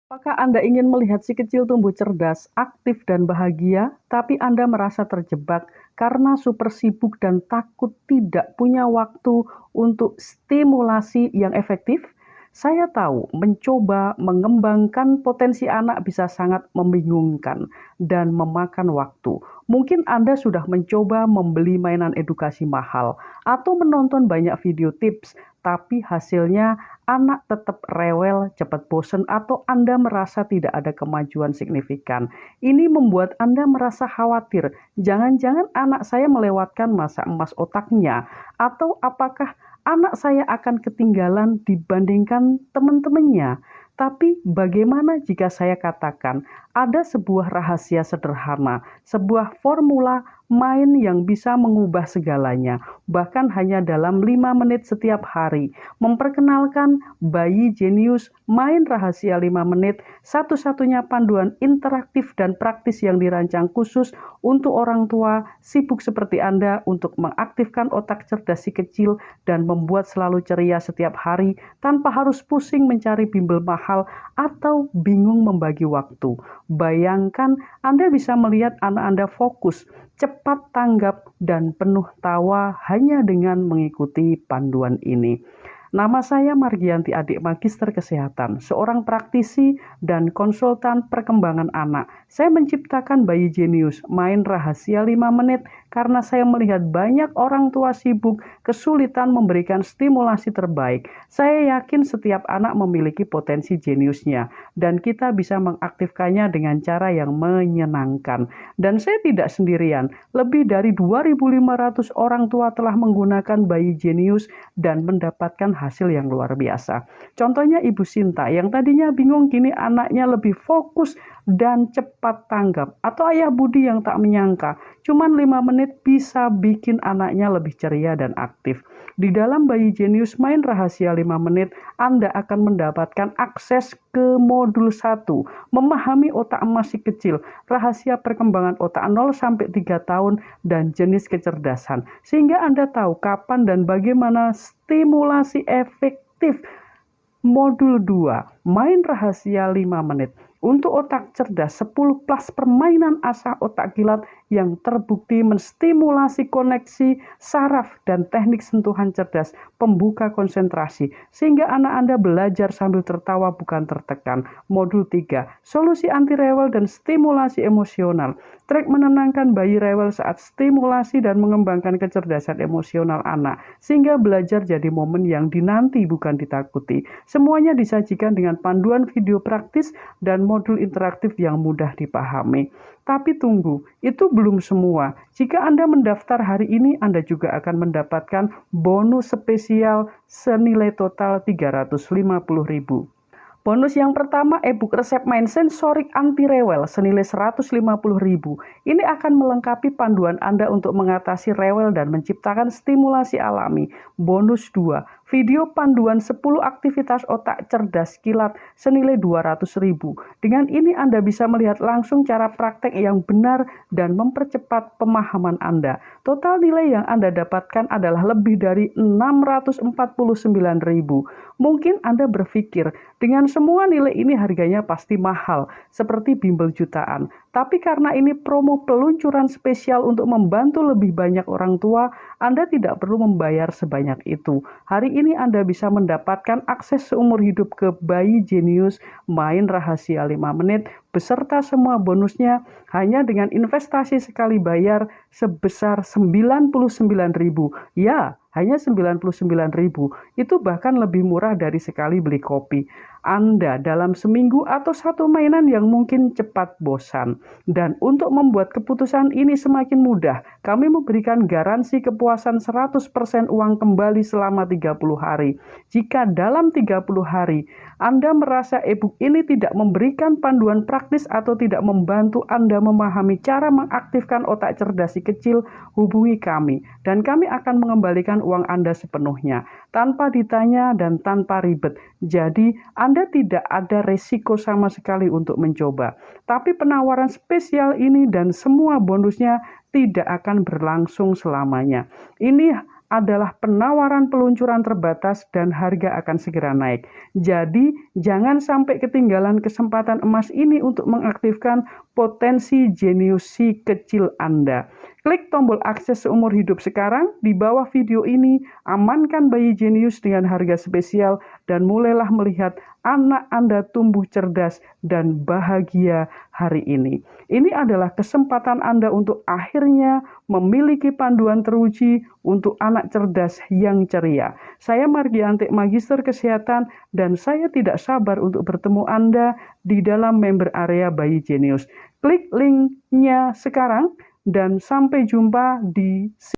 Apakah Anda ingin melihat si kecil tumbuh cerdas, aktif, dan bahagia, tapi Anda merasa terjebak karena super sibuk dan takut tidak punya waktu untuk stimulasi yang efektif? Saya tahu mencoba mengembangkan potensi anak bisa sangat membingungkan dan memakan waktu. Mungkin Anda sudah mencoba membeli mainan edukasi mahal atau menonton banyak video tips, tapi hasilnya anak tetap rewel, cepat bosan, atau Anda merasa tidak ada kemajuan signifikan. Ini membuat Anda merasa khawatir. Jangan-jangan anak saya melewatkan masa emas otaknya, atau apakah anak saya akan ketinggalan dibandingkan teman-temannya. Tapi bagaimana jika saya katakan ada sebuah rahasia sederhana, sebuah formula main yang bisa mengubah segalanya, bahkan hanya dalam 5 menit setiap hari. Memperkenalkan Bayi Jenius Main Rahasia 5 Menit, satu-satunya panduan interaktif dan praktis yang dirancang khusus untuk orang tua sibuk seperti Anda untuk mengaktifkan otak cerdas si kecil dan membuat selalu ceria setiap hari tanpa harus pusing mencari bimbel mahal atau bingung membagi waktu. Bayangkan Anda bisa melihat anak Anda fokus, cepat tanggap, dan penuh tawa hanya dengan mengikuti panduan ini. Nama saya Margianti Adik Magister Kesehatan, seorang praktisi dan konsultan perkembangan anak. Saya menciptakan Bayi Jenius, main rahasia 5 menit karena saya melihat banyak orang tua sibuk kesulitan memberikan stimulasi terbaik. Saya yakin setiap anak memiliki potensi jeniusnya dan kita bisa mengaktifkannya dengan cara yang menyenangkan. Dan saya tidak sendirian, lebih dari 2.500 orang tua telah menggunakan Bayi Jenius dan mendapatkan hasil yang luar biasa. Contohnya Ibu Sinta yang tadinya bingung, kini anaknya lebih fokus dan cepat tanggap. Atau Ayah Budi yang tak menyangka cuman 5 menit bisa bikin anaknya lebih ceria dan aktif. Di dalam Bayi Jenius Main Rahasia 5 Menit, Anda akan mendapatkan akses ke modul 1, memahami otak emas si kecil, rahasia perkembangan otak 0 sampai 3 tahun, dan jenis kecerdasan. Sehingga Anda tahu kapan dan bagaimana stimulasi efektif. Modul 2, main rahasia 5 menit. Untuk otak cerdas, 10 plus permainan asah otak kilat yang terbukti menstimulasi koneksi saraf dan teknik sentuhan cerdas, pembuka konsentrasi, sehingga anak Anda belajar sambil tertawa bukan tertekan. Modul 3, solusi anti rewel dan stimulasi emosional. Trik menenangkan bayi rewel saat stimulasi dan mengembangkan kecerdasan emosional anak, sehingga belajar jadi momen yang dinanti bukan ditakuti. Semuanya disajikan dengan panduan video praktis dan modul interaktif yang mudah dipahami. Tapi tunggu, itu belum semua. Jika Anda mendaftar hari ini, Anda juga akan mendapatkan bonus spesial senilai total Rp350.000. Bonus yang pertama, e-book resep main sensorik anti rewel senilai Rp150.000. Ini akan melengkapi panduan Anda untuk mengatasi rewel dan menciptakan stimulasi alami. Bonus 2, video panduan 10 aktivitas otak cerdas kilat senilai Rp200.000. Dengan ini Anda bisa melihat langsung cara praktek yang benar dan mempercepat pemahaman Anda. Total nilai yang Anda dapatkan adalah lebih dari Rp649.000. Mungkin Anda berpikir, dengan semua nilai ini harganya pasti mahal, seperti bimbel jutaan. Tapi karena ini promo peluncuran spesial untuk membantu lebih banyak orang tua, Anda tidak perlu membayar sebanyak itu. Hari ini Anda bisa mendapatkan akses seumur hidup ke Bayi Jenius Main Rahasia 5 Menit beserta semua bonusnya hanya dengan investasi sekali bayar sebesar Rp99.000. Ya, hanya Rp99.000. Itu bahkan lebih murah dari sekali beli kopi. Anda dalam seminggu atau satu mainan yang mungkin cepat bosan. Dan untuk membuat keputusan ini semakin mudah, kami memberikan garansi kepuasan 100% uang kembali selama 30 hari. Jika dalam 30 hari Anda merasa e-book ini tidak memberikan panduan praktis atau tidak membantu Anda memahami cara mengaktifkan otak cerdas si kecil, hubungi kami dan kami akan mengembalikan uang Anda sepenuhnya, tanpa ditanya dan tanpa ribet. Jadi, Anda tidak ada resiko sama sekali untuk mencoba. Tapi penawaran spesial ini dan semua bonusnya tidak akan berlangsung selamanya. Ini adalah penawaran peluncuran terbatas dan harga akan segera naik. Jadi, jangan sampai ketinggalan kesempatan emas ini untuk mengaktifkan potensi jenius si kecil Anda. Klik tombol akses seumur hidup sekarang di bawah video ini, amankan bayi jenius dengan harga spesial dan mulailah melihat anak Anda tumbuh cerdas dan bahagia hari ini. Ini adalah kesempatan Anda untuk akhirnya memiliki panduan teruji untuk anak cerdas yang ceria. Saya Margianti, Magister Kesehatan, dan saya tidak sabar untuk bertemu Anda di dalam member area Bayi Jenius. Klik linknya sekarang dan sampai jumpa di